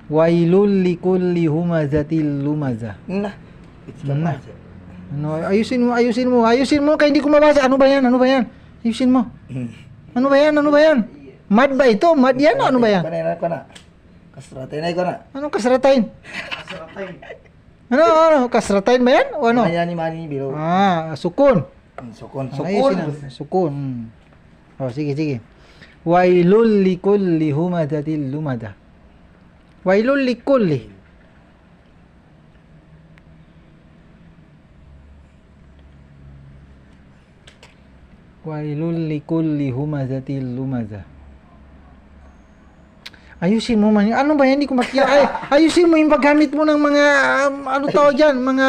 Wailul likulli humazatil lumazah. Nah. Nah. Ano, ayusin mo kaya hindi ko mabasa. Ano ba yan? Ayusin mo. Ano ba yan? Mad ba ito? Mad yan? Ano ba yan? Kasratain ko na. Anong kasratain? Ano? Kasratain ba yan? O ano? Mani bilo. Sukun. Sukun. Sukun. Oh, sige. Wailul likulli humazatil lumazah. Wailul likulli. Wailul likulli humazatil lumazah. Ayusin mo man. Ano ba yan? Hindi ko makikita. Ayusin mo yung paggamit mo ng mga ano tawag dyan? Mga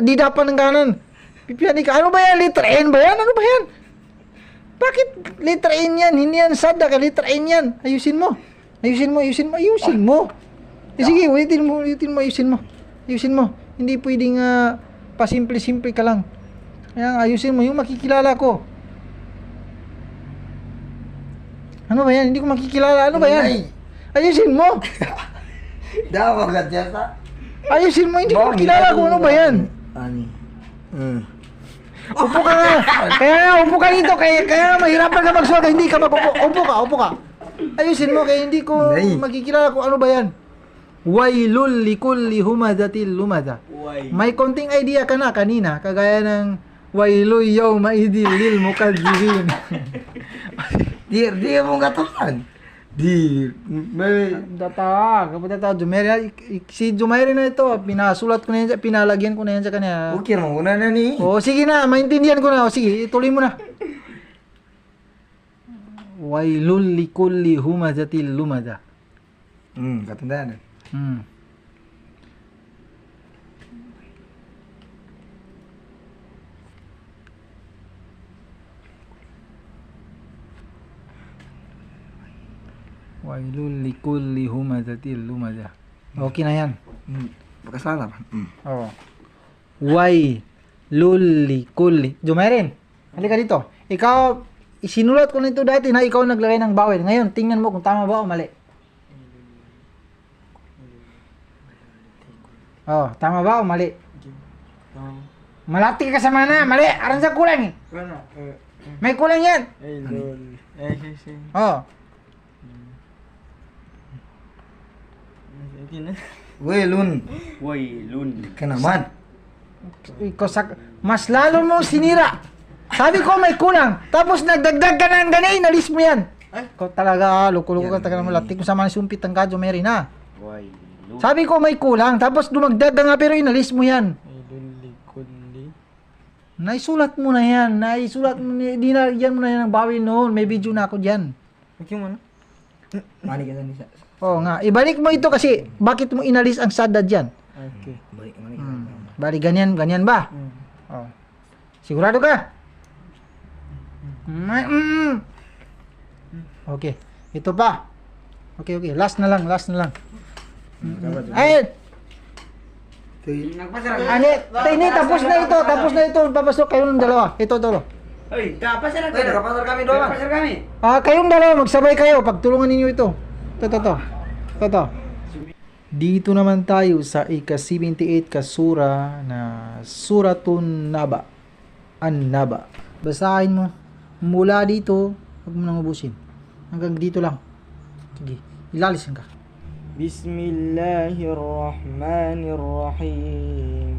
didapan ng kanan. Pipiani ka. Ano ba yan? Letter N ba yan? Ano ba yan? Bakit letter N yan? Hindi yan sada ka. Letter N yan. Ayusin mo. Sige, ulitin mo. Ayusin mo. Hindi pwedeng pasimple-simple ka lang. Kaya ayusin mo yung makikilala ko. Ano ba yan? Hindi ko makikilala. Ano ba yan? Ayusin mo. Daw agad yata. Ayusin mo. Hindi ko makilala ko. Ano ba yan? Ani. Upo ka nga. Upo ka dito. Kaya mahirapan ka magsulat. Hindi ka upo ka. Ayusin mo. Kaya hindi ko makikilala kung ano ba yan. Wailul likulli humazatil lumazah. May konting idea ka na kanina. Kagaya ng wailul yawma idil lil mukazzibin. Dir mo gatusan. Dir. Kapatata, si Jumairi na ito, pinasulat ko na yan, pinalagyan ko na yan sa kanya. Ukir mo muna na ni. Sige na, maintindihan ko na. Sige, ituloy mo na. Wailul likulli humazatil lumazah. Katandaan. Wailul likulli humazatil lumazah. Okay na yan. Makasala pa. Oo. Wailul likulli. Jumairin, halika dito. Ikaw, isinulat ko na ito dati na ikaw naglagay ng bawel. Ngayon, tingnan mo kung tama ba o mali. Tama ba o mali? Malati ka sa mana. Mali. Aran sa kulang eh. May kulang yan. Wailun. Ka naman. Mas lalo mo sinira. Sabi ko may kulang. Tapos nagdagdag ka ng ganay. Inalis mo yan. Ikaw talaga. Loko-loko ka talaga. Malati ko sa mga sumpit ang kadyo. Meron na. Sabi ko may kulang. Tapos dumagdag ka nga pero inalis mo yan. Naisulat mo na yan. Dinagyan mo na yan ng bawil noon. May video na ako dyan. Mani ka na ni sa. Oo nga. Ibalik mo ito kasi bakit mo inalis ang sada dyan? Okay. Balik ganyan ba? Sigurado ka? Okay. Ito pa. Okay. Last na lang. Ay! Ini tapos na ito. Papasok kayo ng dalawa. Ito. Hoy, kapasar kami doon. Kayong dalawa, magsabay kayo. Pagtulungan ninyo ito. Ito. Dito naman tayo sa ika-78 kasura na Suratun Naba. An-Naba. Basahin mo. Mula dito, huwag mo nang ubusin. Hanggang dito lang. Sige, ilalisan ka. Bismillahirrahmanirrahim.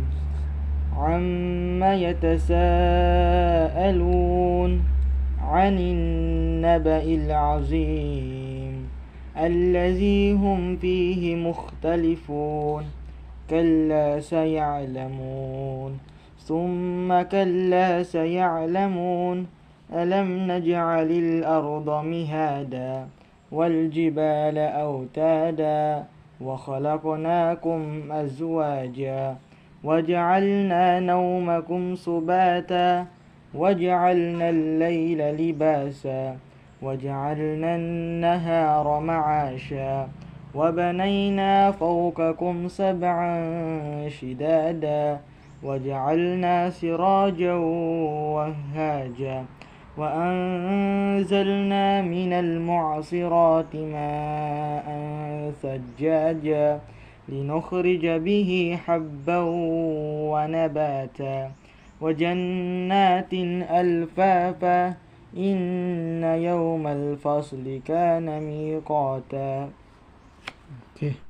Amma yatasaalun 'anil naba'il 'azim الذي هم فيه مختلفون كلا سيعلمون ثم كلا سيعلمون ألم نجعل الأرض مهادا والجبال أوتادا وخلقناكم أزواجا وجعلنا نومكم سباتا وجعلنا الليل لباسا وجعلنا النهار معاشا وبنينا فوقكم سبعا شدادا وجعلنا سراجا وهاجا وأنزلنا من المعصرات ماء زجاجا لنخرج به حبا ونباتا وجنات ألفافا إن يوم الفصل كان ميقاتا. Okay.